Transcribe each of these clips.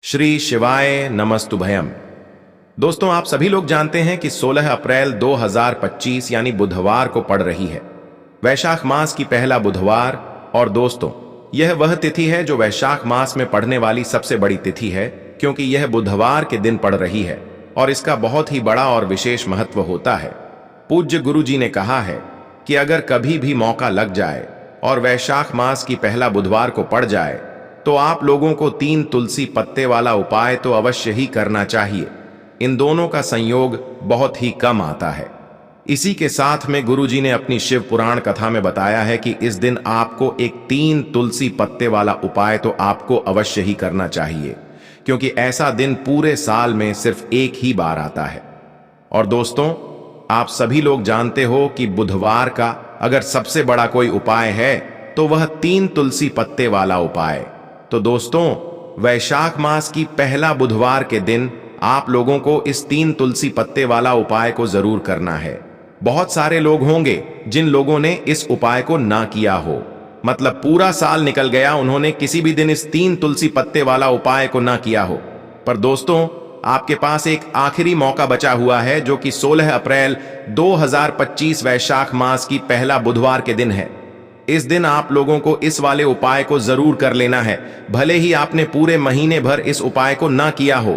श्री शिवाय नमस्तुभयम। दोस्तों, आप सभी लोग जानते हैं कि 16 अप्रैल 2025 यानी बुधवार को पड़ रही है वैशाख मास की पहला बुधवार। और दोस्तों, यह वह तिथि है जो वैशाख मास में पड़ने वाली सबसे बड़ी तिथि है, क्योंकि यह बुधवार के दिन पड़ रही है और इसका बहुत ही बड़ा और विशेष महत्व होता है। पूज्य गुरु जी ने कहा है कि अगर कभी भी मौका लग जाए और वैशाख मास की पहला बुधवार को पड़ जाए तो आप लोगों को 3 तुलसी पत्ते वाला उपाय तो अवश्य ही करना चाहिए। इन दोनों का संयोग बहुत ही कम आता है। इसी के साथ में गुरुजी ने अपनी शिव पुराण कथा में बताया है कि इस दिन आपको एक 3 तुलसी पत्ते वाला उपाय तो आपको अवश्य ही करना चाहिए, क्योंकि ऐसा दिन पूरे साल में सिर्फ एक ही बार आता है। और दोस्तों, आप सभी लोग जानते हो कि बुधवार का अगर सबसे बड़ा कोई उपाय है तो वह 3 तुलसी पत्ते वाला उपाय। तो दोस्तों, वैशाख मास की पहला बुधवार के दिन आप लोगों को इस 3 तुलसी पत्ते वाला उपाय को जरूर करना है। बहुत सारे लोग होंगे जिन लोगों ने इस उपाय को ना किया हो, मतलब पूरा साल निकल गया, उन्होंने किसी भी दिन इस 3 तुलसी पत्ते वाला उपाय को ना किया हो। पर दोस्तों, आपके पास एक आखिरी मौका बचा हुआ है, जो कि 16 अप्रैल 2025 वैशाख मास की पहला बुधवार के दिन है। इस दिन आप लोगों को इस वाले उपाय को जरूर कर लेना है, भले ही आपने पूरे महीने भर इस उपाय को ना किया हो।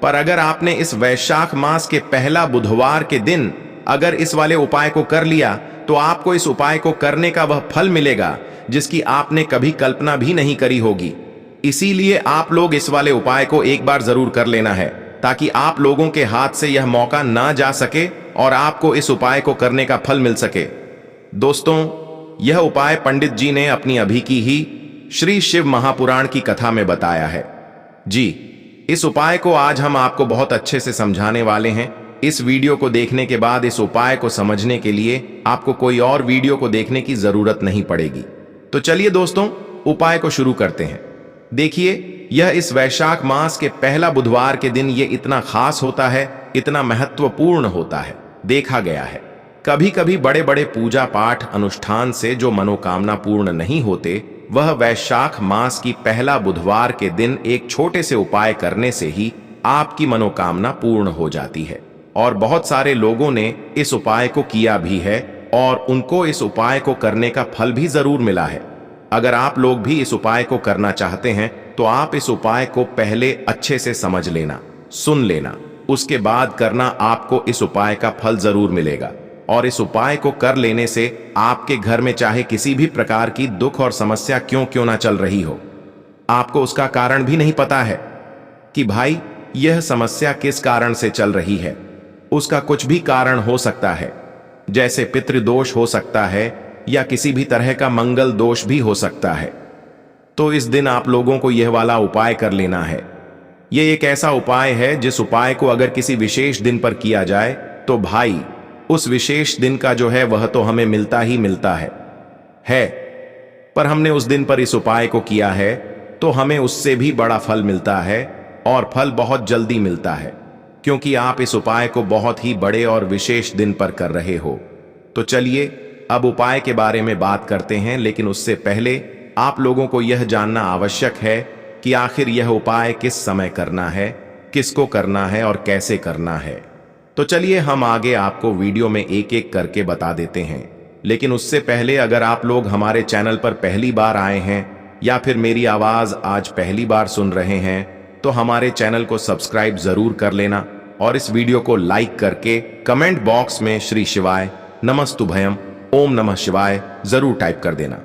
पर अगर आपने इस वैशाख मास के पहला बुधवार के दिन अगर इस वाले उपाय को कर लिया तो आपको इस उपाय को करने का वह फल मिलेगा जिसकी आपने कभी कल्पना भी नहीं करी होगी। इसीलिए आप लोग इस वाले उपाय को एक बार जरूर कर लेना है, ताकि आप लोगों के हाथ से यह मौका ना जा सके और आपको इस उपाय को करने का फल मिल सके। दोस्तों, यह उपाय पंडित जी ने अपनी अभी की ही श्री शिव महापुराण की कथा में बताया है। जी, इस उपाय को आज हम आपको बहुत अच्छे से समझाने वाले हैं। इस वीडियो को देखने के बाद इस उपाय को समझने के लिए आपको कोई और वीडियो को देखने की जरूरत नहीं पड़ेगी। तो चलिए दोस्तों, उपाय को शुरू करते हैं। देखिए, यह इस वैशाख मास के पहला बुधवार के दिन ये इतना खास होता है, इतना महत्वपूर्ण होता है। देखा गया है कभी कभी बड़े बड़े पूजा पाठ अनुष्ठान से जो मनोकामना पूर्ण नहीं होते, वह वैशाख मास की पहला बुधवार के दिन एक छोटे से उपाय करने से ही आपकी मनोकामना पूर्ण हो जाती है। और बहुत सारे लोगों ने इस उपाय को किया भी है और उनको इस उपाय को करने का फल भी जरूर मिला है। अगर आप लोग भी इस उपाय को करना चाहते हैं तो आप इस उपाय को पहले अच्छे से समझ लेना, सुन लेना, उसके बाद करना। आपको इस उपाय का फल जरूर मिलेगा। और इस उपाय को कर लेने से आपके घर में चाहे किसी भी प्रकार की दुख और समस्या क्यों ना चल रही हो, आपको उसका कारण भी नहीं पता है कि भाई यह समस्या किस कारण से चल रही है। उसका कुछ भी कारण हो सकता है, जैसे पितृदोष हो सकता है या किसी भी तरह का मंगल दोष भी हो सकता है। तो इस दिन आप लोगों को यह वाला उपाय कर लेना है। यह एक ऐसा उपाय है जिस उपाय को अगर किसी विशेष दिन पर किया जाए तो भाई उस विशेष दिन का जो है वह तो हमें मिलता ही मिलता है। पर हमने उस दिन पर इस उपाय को किया है तो हमें उससे भी बड़ा फल मिलता है, और फल बहुत जल्दी मिलता है, क्योंकि आप इस उपाय को बहुत ही बड़े और विशेष दिन पर कर रहे हो। तो चलिए अब उपाय के बारे में बात करते हैं, लेकिन उससे पहले आप लोगों को यह जानना आवश्यक है कि आखिर यह उपाय किस समय करना है, किसको करना है और कैसे करना है। तो चलिए हम आगे आपको वीडियो में एक एक करके बता देते हैं। लेकिन उससे पहले अगर आप लोग हमारे चैनल पर पहली बार आए हैं या फिर मेरी आवाज आज पहली बार सुन रहे हैं, तो हमारे चैनल को सब्सक्राइब जरूर कर लेना और इस वीडियो को लाइक करके कमेंट बॉक्स में श्री शिवाय नमस्तुभयम ओम नमः शिवाय जरूर टाइप कर देना।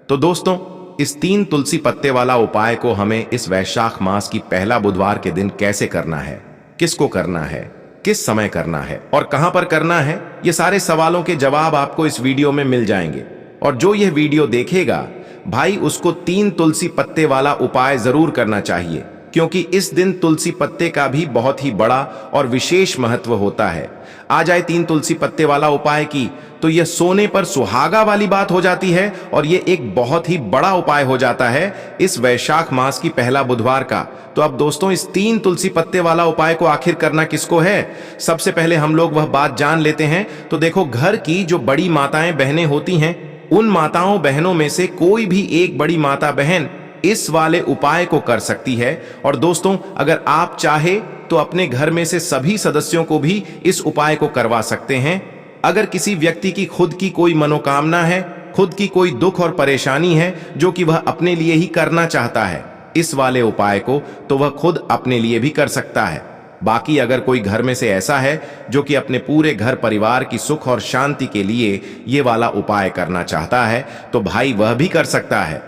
तो दोस्तों, इस 3 तुलसी पत्ते वाला उपाय को हमें इस वैशाख मास की पहला बुधवार के दिन कैसे करना है, किसको करना है, किस समय करना है और कहां पर करना है, ये सारे सवालों के जवाब आपको इस वीडियो में मिल जाएंगे। और जो यह वीडियो देखेगा भाई, उसको 3 तुलसी पत्ते वाला उपाय जरूर करना चाहिए, क्योंकि इस दिन तुलसी पत्ते का भी बहुत ही बड़ा और विशेष महत्व होता है। आ जाए 3 तुलसी पत्ते वाला उपाय की तो यह सोने पर सुहागा वाली बात हो जाती है, और यह एक बहुत ही बड़ा उपाय हो जाता है इस वैशाख मास की पहला बुधवार का। तो अब दोस्तों, इस 3 तुलसी पत्ते वाला उपाय को आखिर करना किसको है, सबसे पहले हम लोग वह बात जान लेते हैं। तो देखो, घर की जो बड़ी माताएं बहनें होती हैं, उन माताओं बहनों में से कोई भी एक बड़ी माता बहन इस वाले उपाय को कर सकती है। और दोस्तों, अगर आप चाहे तो अपने घर में से सभी सदस्यों को भी इस उपाय को करवा सकते हैं। अगर किसी व्यक्ति की खुद की कोई मनोकामना है, खुद की कोई दुख और परेशानी है जो कि वह अपने लिए ही करना चाहता है इस वाले उपाय को, तो वह खुद अपने लिए भी कर सकता है। बाकी अगर कोई घर में से ऐसा है जो कि अपने पूरे घर परिवार की सुख और शांति के लिए ये वाला उपाय करना चाहता है, तो भाई वह भी कर सकता है।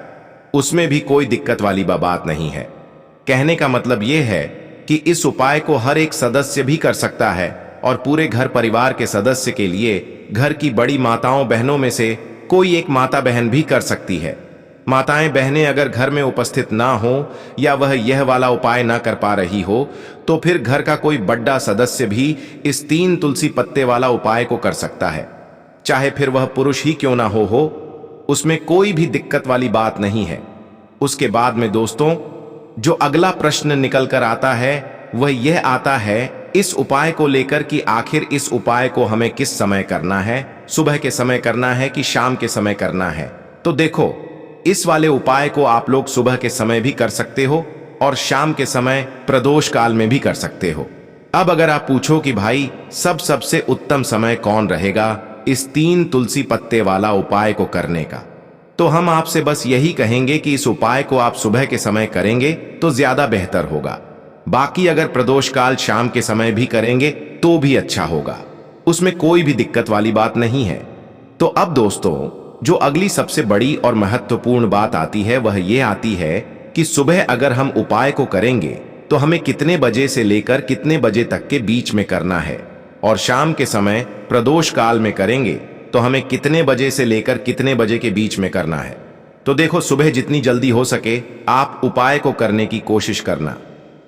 उसमें भी कोई दिक्कत वाली बात नहीं है। कहने का मतलब यह है कि इस उपाय को हर एक सदस्य भी कर सकता है और पूरे घर परिवार के सदस्य के लिए घर की बड़ी माताओं बहनों में से कोई एक माता बहन भी कर सकती है। माताएं बहनें अगर घर में उपस्थित ना हो या वह यह वाला उपाय ना कर पा रही हो, तो फिर घर का कोई बड़ा सदस्य भी इस 3 तुलसी पत्ते वाला उपाय को कर सकता है। चाहे फिर वह पुरुष ही क्यों ना हो, उसमें कोई भी दिक्कत वाली बात नहीं है। उसके बाद में दोस्तों, जो अगला प्रश्न निकल कर आता है वह यह आता है इस उपाय को लेकर कि आखिर इस उपाय को हमें किस समय करना है, सुबह के समय करना है कि शाम के समय करना है। तो देखो, इस वाले उपाय को आप लोग सुबह के समय भी कर सकते हो और शाम के समय प्रदोष काल में भी कर सकते हो। अब अगर आप पूछो कि भाई सबसे उत्तम समय कौन रहेगा इस 3 तुलसी पत्ते वाला उपाय को करने का, तो हम आपसे बस यही कहेंगे कि इस उपाय को आप सुबह के समय करेंगे तो ज्यादा बेहतर होगा। बाकी अगर प्रदोष काल शाम के समय भी करेंगे तो भी अच्छा होगा, उसमें कोई भी दिक्कत वाली बात नहीं है। तो अब दोस्तों, जो अगली सबसे बड़ी और महत्वपूर्ण बात आती है वह ये आती है कि सुबह अगर हम उपाय को करेंगे तो हमें कितने बजे से लेकर कितने बजे तक के बीच में करना है, और शाम के समय प्रदोष काल में करेंगे तो हमें कितने बजे से लेकर कितने बजे के बीच में करना है। तो देखो, सुबह जितनी जल्दी हो सके आप उपाय को करने की कोशिश करना।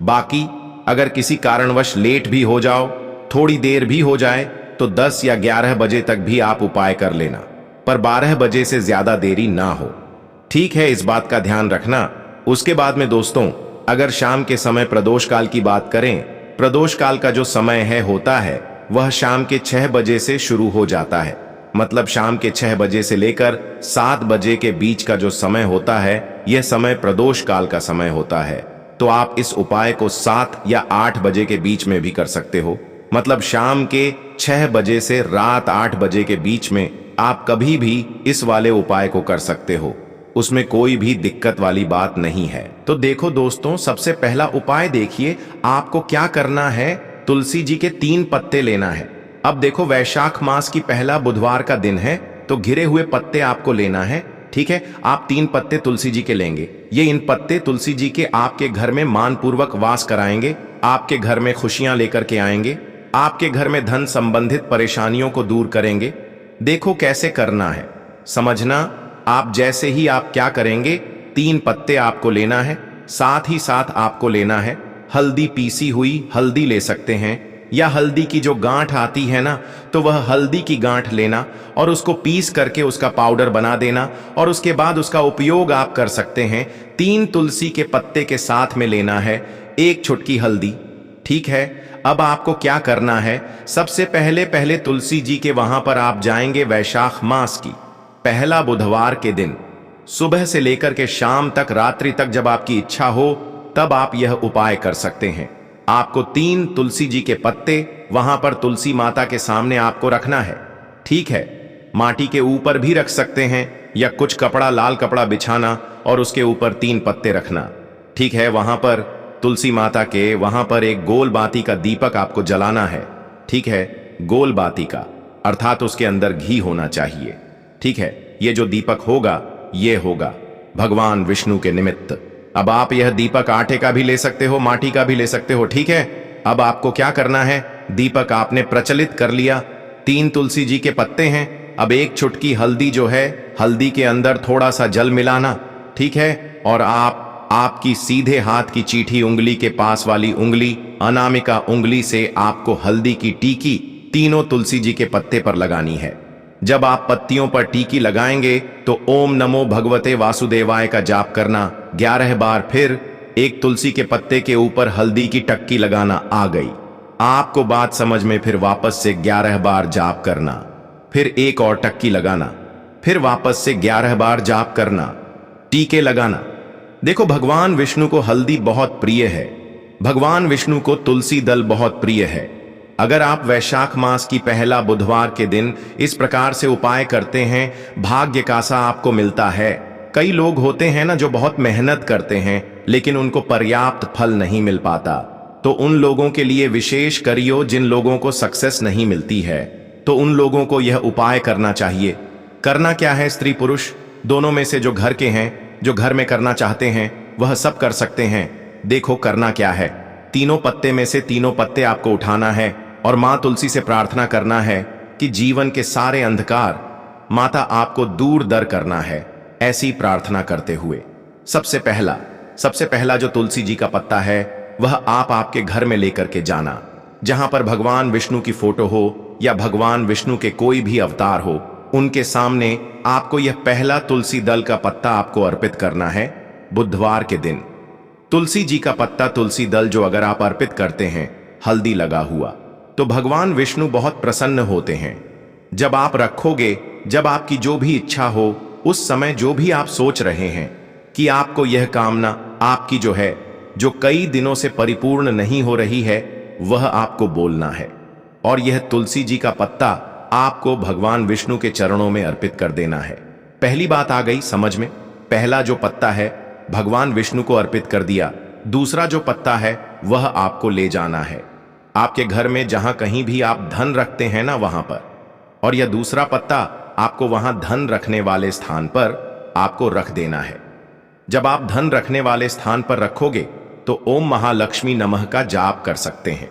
बाकी अगर किसी कारणवश लेट भी हो जाओ, थोड़ी देर भी हो जाए, तो 10 या 11 बजे तक भी आप उपाय कर लेना, पर 12 बजे से ज्यादा देरी ना हो। ठीक है, इस बात का ध्यान रखना। उसके बाद में दोस्तों, अगर शाम के समय प्रदोष काल की बात करें, प्रदोष काल का जो समय है होता है वह शाम के 6 बजे से शुरू हो जाता है। मतलब शाम के 6 बजे से लेकर 7 बजे के बीच का जो समय होता है, यह समय प्रदोष काल का समय होता है। तो आप इस उपाय को 7 या 8 बजे के बीच में भी कर सकते हो। मतलब शाम के 6 बजे से रात 8 बजे के बीच में आप कभी भी इस वाले उपाय को कर सकते हो, उसमें कोई भी दिक्कत वाली बात नहीं है। तो देखो दोस्तों, सबसे पहला उपाय देखिए, आपको क्या करना है, तुलसी जी के 3 पत्ते लेना है। अब देखो, वैशाख मास की पहला बुधवार का दिन है, तो घिरे हुए पत्ते आपको लेना है। ठीक है, आप 3 पत्ते तुलसी जी के लेंगे। ये इन पत्ते तुलसी जी के आपके घर में मानपूर्वक वास कराएंगे, आपके घर में खुशियां लेकर के आएंगे, आपके घर में धन संबंधित परेशानियों को दूर करेंगे। देखो कैसे करना है, समझना। आप जैसे ही आप क्या करेंगे, 3 पत्ते आपको लेना है, साथ ही साथ आपको लेना है हल्दी, पीसी हुई हल्दी ले सकते हैं, या हल्दी की जो गांठ आती है ना, तो वह हल्दी की गांठ लेना और उसको पीस करके उसका पाउडर बना देना, और उसके बाद उसका उपयोग आप कर सकते हैं 3 तुलसी के पत्ते के साथ में लेना है 1 चुटकी हल्दी। ठीक है, अब आपको क्या करना है, सबसे पहले तुलसी जी के वहां पर आप जाएंगे वैशाख मास की पहला बुधवार के दिन, सुबह से लेकर के शाम तक, रात्रि तक, जब आपकी इच्छा हो तब आप यह उपाय कर सकते हैं। आपको 3 तुलसी जी के पत्ते वहां पर तुलसी माता के सामने आपको रखना है। ठीक है, माटी के ऊपर भी रख सकते हैं या कुछ कपड़ा, लाल कपड़ा बिछाना और उसके ऊपर 3 पत्ते रखना। ठीक है, वहां पर तुलसी माता के वहां पर एक गोल बाती का दीपक आपको जलाना है। ठीक है, गोल बाती का, अर्थात उसके अंदर घी होना चाहिए। ठीक है, ये जो दीपक होगा ये होगा भगवान विष्णु के निमित्त। अब आप यह दीपक आटे का भी ले सकते हो, माटी का भी ले सकते हो। ठीक है, अब आपको क्या करना है, दीपक आपने प्रचलित कर लिया, 3 तुलसी जी के पत्ते हैं। अब 1 चुटकी हल्दी जो है, हल्दी के अंदर थोड़ा सा जल मिलाना। ठीक है, और आपकी सीधे हाथ की चीठी उंगली के पास वाली उंगली, अनामिका उंगली से आपको हल्दी की टीकी तीनों तुलसी जी के पत्ते पर लगानी है। जब आप पत्तियों पर टीकी लगाएंगे तो ओम नमो भगवते वासुदेवाय का जाप करना 11 बार, फिर 1 तुलसी के पत्ते के ऊपर हल्दी की टक्की लगाना। आ गई आपको बात समझ में? फिर वापस से 11 बार जाप करना, फिर 1 और टक्की लगाना, फिर वापस से 11 बार जाप करना, टीके लगाना। देखो, भगवान विष्णु को हल्दी बहुत प्रिय है। भगवान विष्णु को तुलसी दल बहुत प्रिय है। अगर आप वैशाख मास की पहला बुधवार के दिन इस प्रकार से उपाय करते हैं, भाग्य का सा आपको मिलता है। कई लोग होते हैं ना जो बहुत मेहनत करते हैं लेकिन उनको पर्याप्त फल नहीं मिल पाता, तो उन लोगों के लिए विशेष करियो। जिन लोगों को सक्सेस नहीं मिलती है तो उन लोगों को यह उपाय करना चाहिए। करना क्या है, स्त्री पुरुष दोनों में से जो घर के हैं, जो घर में करना चाहते हैं, वह सब कर सकते हैं। देखो करना क्या है, तीनों पत्ते में से तीनों पत्ते आपको उठाना है और मां तुलसी से प्रार्थना करना है कि जीवन के सारे अंधकार माता आपको दूर दर करना है। ऐसी प्रार्थना करते हुए सबसे पहला जो तुलसी जी का पत्ता है वह आप आपके घर में लेकर के जाना। जहां पर भगवान विष्णु की फोटो हो या भगवान विष्णु के कोई भी अवतार हो, उनके सामने आपको यह पहला तुलसी दल का पत्ता आपको अर्पित करना है बुधवार के दिन। तुलसी जी का पत्ता, तुलसी दल जो अगर आप अर्पित करते हैं हल्दी लगा हुआ, तो भगवान विष्णु बहुत प्रसन्न होते हैं। जब आप रखोगे, जब आपकी जो भी इच्छा हो, उस समय जो भी आप सोच रहे हैं कि आपको यह कामना आपकी जो है, जो कई दिनों से परिपूर्ण नहीं हो रही है, वह आपको बोलना है। और यह तुलसी जी का पत्ता आपको भगवान विष्णु के चरणों में अर्पित कर देना है। पहली बात आ गई समझ में। पहला जो पत्ता है भगवान विष्णु को अर्पित कर दिया। दूसरा जो पत्ता है वह आपको ले जाना है आपके घर में, जहां कहीं भी आप धन रखते हैं ना वहां पर, और यह दूसरा पत्ता आपको वहां धन रखने वाले स्थान पर आपको रख देना है। जब आप धन रखने वाले स्थान पर रखोगे तो ओम महालक्ष्मी नमः का जाप कर सकते हैं,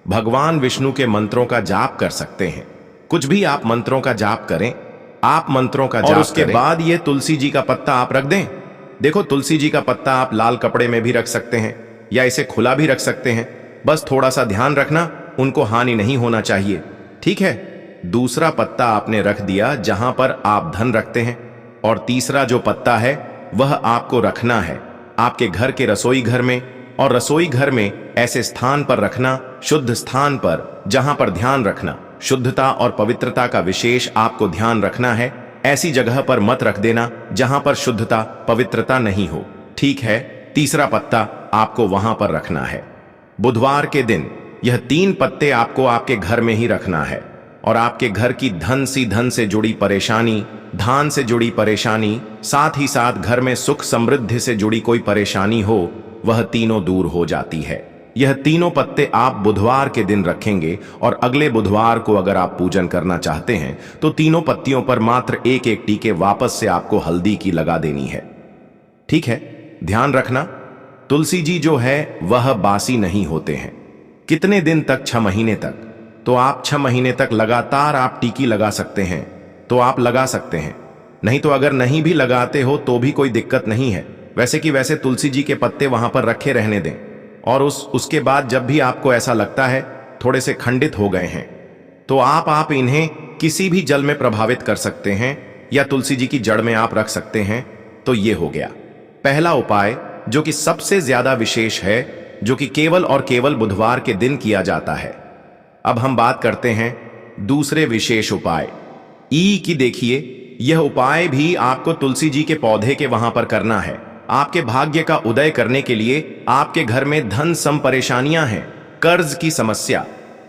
भगवान विष्णु के मंत्रों का जाप कर सकते हैं। कुछ भी आप मंत्रों का जाप करें, आप मंत्रों का जाप, और उसके बाद ये तुलसी जी का पत्ता आप रख दें। देखो, तुलसी जी का पत्ता आप लाल कपड़े में भी रख सकते हैं या इसे खुला भी रख सकते हैं। बस थोड़ा सा ध्यान रखना, उनको हानि नहीं होना चाहिए, ठीक है। दूसरा पत्ता आपने रख दिया जहां पर आप धन रखते हैं, और तीसरा जो पत्ता है वह आपको रखना है आपके घर के रसोई घर में, और रसोई घर में ऐसे स्थान पर रखना, शुद्ध स्थान पर, जहां पर ध्यान रखना, शुद्धता और पवित्रता का विशेष आपको ध्यान रखना है। ऐसी जगह पर मत रख देना जहां पर शुद्धता पवित्रता नहीं हो, ठीक है। तीसरा पत्ता आपको वहां पर रखना है बुधवार के दिन। यह 3 पत्ते आपको आपके घर में ही रखना है, और आपके घर की धन से जुड़ी परेशानी, धान से जुड़ी परेशानी, साथ ही साथ घर में सुख समृद्धि से जुड़ी कोई परेशानी हो, वह तीनों दूर हो जाती है। यह तीनों पत्ते आप बुधवार के दिन रखेंगे, और अगले बुधवार को अगर आप पूजन करना चाहते हैं तो तीनों पत्तियों पर मात्र एक एक टीके वापस से आपको हल्दी की लगा देनी है, ठीक है। ध्यान रखना, तुलसी जी जो है वह बासी नहीं होते हैं। कितने दिन तक? 6 महीने तक। तो आप 6 महीने तक लगातार आप टीकी लगा सकते हैं तो आप लगा सकते हैं, नहीं तो अगर नहीं भी लगाते हो तो भी कोई दिक्कत नहीं है। वैसे कि वैसे तुलसी जी के पत्ते वहां पर रखे रहने दें, और उसके बाद जब भी आपको ऐसा लगता है थोड़े से खंडित हो गए हैं, तो आप इन्हें किसी भी जल में प्रभावित कर सकते हैं या तुलसी जी की जड़ में आप रख सकते हैं। तो ये हो गया पहला उपाय, जो कि सबसे ज्यादा विशेष है, जो कि केवल और केवल बुधवार के दिन किया जाता है। अब हम बात करते हैं दूसरे विशेष उपाय ई की। देखिए, यह उपाय भी आपको तुलसी जी के पौधे के वहां पर करना है। आपके भाग्य का उदय करने के लिए आपके घर में धन सम परेशानियां हैं, कर्ज की समस्या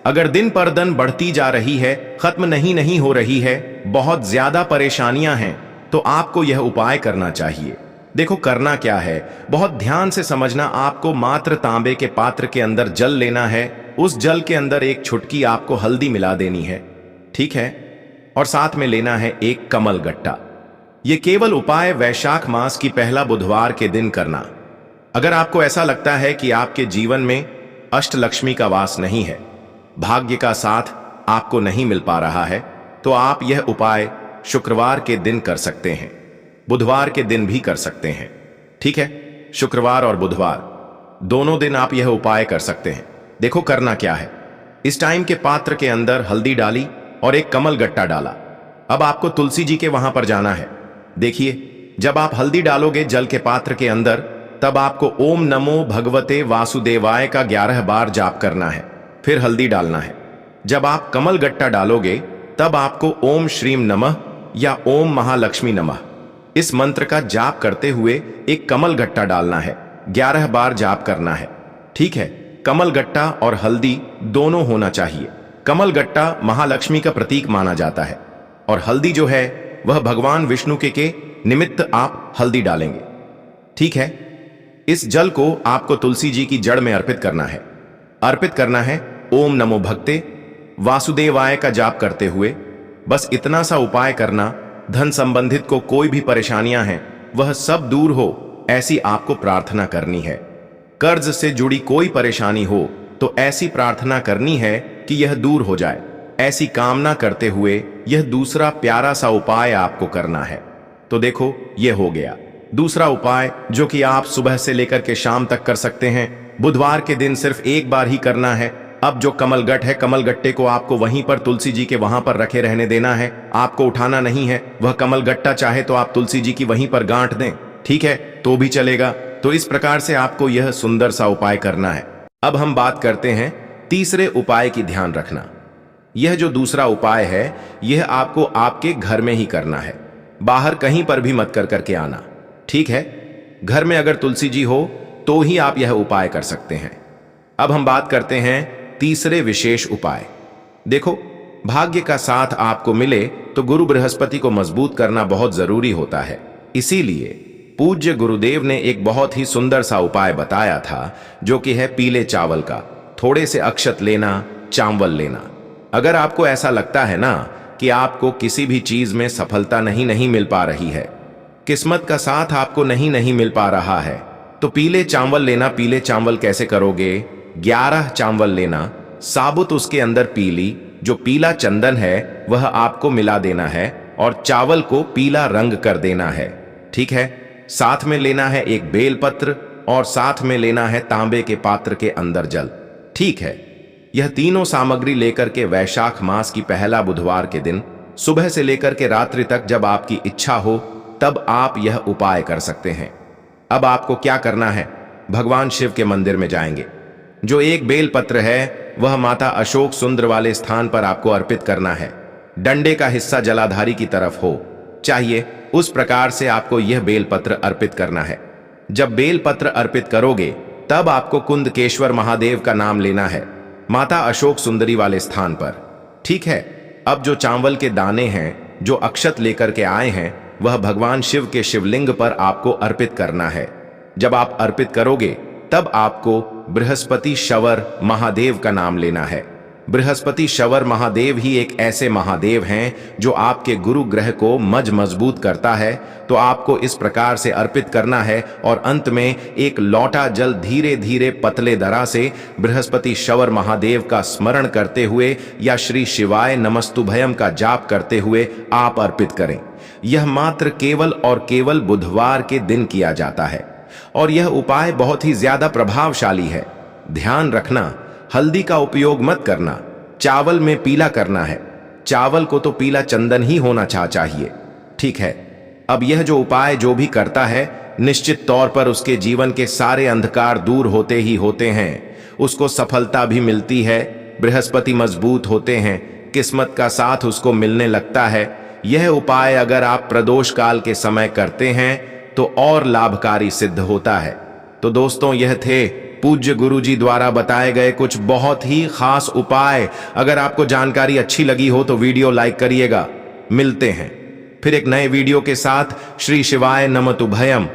अगर दिन पर दिन बढ़ती जा रही है, खत्म नहीं हो रही है, बहुत ज्यादा परेशानियां हैं, तो आपको यह उपाय करना चाहिए। देखो करना क्या है, बहुत ध्यान से समझना। आपको मात्र तांबे के पात्र के अंदर जल लेना है, उस जल के अंदर एक छुटकी आपको हल्दी मिला देनी है, ठीक है, और साथ में लेना है एक कमल गट्टा। यह केवल उपाय वैशाख मास की पहला बुधवार के दिन करना। अगर आपको ऐसा लगता है कि आपके जीवन में अष्टलक्ष्मी का वास नहीं है, भाग्य का साथ आपको नहीं मिल पा रहा है, तो आप यह उपाय शुक्रवार के दिन कर सकते हैं, बुधवार के दिन भी कर सकते हैं, ठीक है। शुक्रवार और बुधवार दोनों दिन आप यह उपाय कर सकते हैं। देखो करना क्या है, इस टाइम के पात्र के अंदर हल्दी डाली और एक कमल गट्टा डाला। अब आपको तुलसी जी के वहां पर जाना है। देखिए, जब आप हल्दी डालोगे जल के पात्र के अंदर, तब आपको ओम नमो भगवते वासुदेवाय का 11 बार जाप करना है, फिर हल्दी डालना है। जब आप कमल गट्टा डालोगे तब आपको ओम श्रीम नमः या ओम महालक्ष्मी नमः इस मंत्र का जाप करते हुए एक कमल गट्टा डालना है। 11 बार जाप करना है। ठीक है, कमल गट्टा और हल्दी दोनों होना चाहिए। कमल गट्टा महालक्ष्मी का प्रतीक माना जाता है और हल्दी जो है वह भगवान विष्णु के निमित्त आप हल्दी डालेंगे। ठीक है, इस जल को आपको तुलसी जी की जड़ में अर्पित करना है। अर्पित करना है ओम नमो भगते वासुदेवाय का जाप करते हुए। बस इतना सा उपाय करना, धन संबंधित को कोई भी परेशानियां हैं वह सब दूर हो, ऐसी आपको प्रार्थना करनी है। कर्ज से जुड़ी कोई परेशानी हो तो ऐसी प्रार्थना करनी है कि यह दूर हो जाए। ऐसी कामना करते हुए यह दूसरा प्यारा सा उपाय आपको करना है। तो देखो, यह हो गया दूसरा उपाय, जो कि आप सुबह से लेकर के शाम तक कर सकते हैं। बुधवार के दिन सिर्फ एक बार ही करना है। अब जो कमलगट है, कमलगट्टे को आपको वहीं पर तुलसी जी के वहां पर रखे रहने देना है, आपको उठाना नहीं है। वह कमलगट्टा चाहे तो आप तुलसी जी की वहीं पर गांठ दें, ठीक है, तो भी चलेगा। तो इस प्रकार से आपको यह सुंदर सा उपाय करना है। अब हम बात करते हैं तीसरे उपाय की। ध्यान रखना, यह जो दूसरा उपाय है यह आपको आपके घर में ही करना है, बाहर कहीं पर भी मत कर करके आना। ठीक है, घर में अगर तुलसी जी हो तो ही आप यह उपाय कर सकते हैं। अब हम बात करते हैं तीसरे विशेष उपाय। देखो, भाग्य का साथ आपको मिले तो गुरु बृहस्पति को मजबूत करना बहुत जरूरी होता है। इसीलिए पूज्य गुरुदेव ने एक बहुत ही सुंदर सा उपाय बताया था, जो कि है पीले चावल का। थोड़े से अक्षत लेना, चावल लेना। अगर आपको ऐसा लगता है ना कि आपको किसी भी चीज में सफलता नहीं मिल पा रही है, किस्मत का साथ आपको नहीं मिल पा रहा है, तो पीले चावल लेना। पीले चावल कैसे करोगे? 11 चावल लेना, साबुत उसके अंदर पीली जो पीला चंदन है वह आपको मिला देना है और चावल को पीला रंग कर देना है। ठीक है, साथ में लेना है एक बेलपत्र और साथ में लेना है तांबे के पात्र के अंदर जल। ठीक है, यह तीनों सामग्री लेकर के वैशाख मास की पहला बुधवार के दिन सुबह से लेकर के रात्रि तक जब आपकी इच्छा हो तब आप यह उपाय कर सकते हैं। अब आपको क्या करना है? भगवान शिव के मंदिर में जाएंगे। जो एक बेलपत्र है वह माता अशोक सुंदर वाले स्थान पर आपको अर्पित करना है। डंडे का हिस्सा जलाधारी की तरफ हो चाहिए, उस प्रकार से आपको यह बेलपत्र अर्पित करना है। जब बेलपत्र अर्पित करोगे तब आपको कुंदकेश्वर महादेव का नाम लेना है, माता अशोक सुंदरी वाले स्थान पर। ठीक है, अब जो चावल के दाने हैं, जो अक्षत लेकर के आए हैं, वह भगवान शिव के शिवलिंग पर आपको अर्पित करना है। जब आप अर्पित करोगे तब आपको बृहस्पति शवर महादेव का नाम लेना है। बृहस्पति शवर महादेव ही एक ऐसे महादेव हैं जो आपके गुरु ग्रह को मजबूत करता है। तो आपको इस प्रकार से अर्पित करना है और अंत में एक लौटा जल धीरे धीरे पतले दरा से बृहस्पति शवर महादेव का स्मरण करते हुए या श्री शिवाय नमस्तुभयम का जाप करते हुए आप अर्पित करें। यह मात्र केवल और केवल बुधवार के दिन किया जाता है और यह उपाय बहुत ही ज्यादा प्रभावशाली है। ध्यान रखना, हल्दी का उपयोग मत करना, चावल में पीला करना है। चावल को तो पीला चंदन ही होना चाहिए। ठीक है, अब यह जो उपाय जो भी करता है, निश्चित तौर पर उसके जीवन के सारे अंधकार दूर होते ही होते हैं। उसको सफलता भी मिलती है, बृहस्पति मजबूत होते हैं, किस्मत का साथ उसको मिलने लगता है। यह उपाय अगर आप प्रदोष काल के समय करते हैं तो और लाभकारी सिद्ध होता है। तो दोस्तों, यह थे पूज्य गुरुजी द्वारा बताए गए कुछ बहुत ही खास उपाय। अगर आपको जानकारी अच्छी लगी हो तो वीडियो लाइक करिएगा। मिलते हैं फिर एक नए वीडियो के साथ। श्री शिवाय नमस्तुभयम।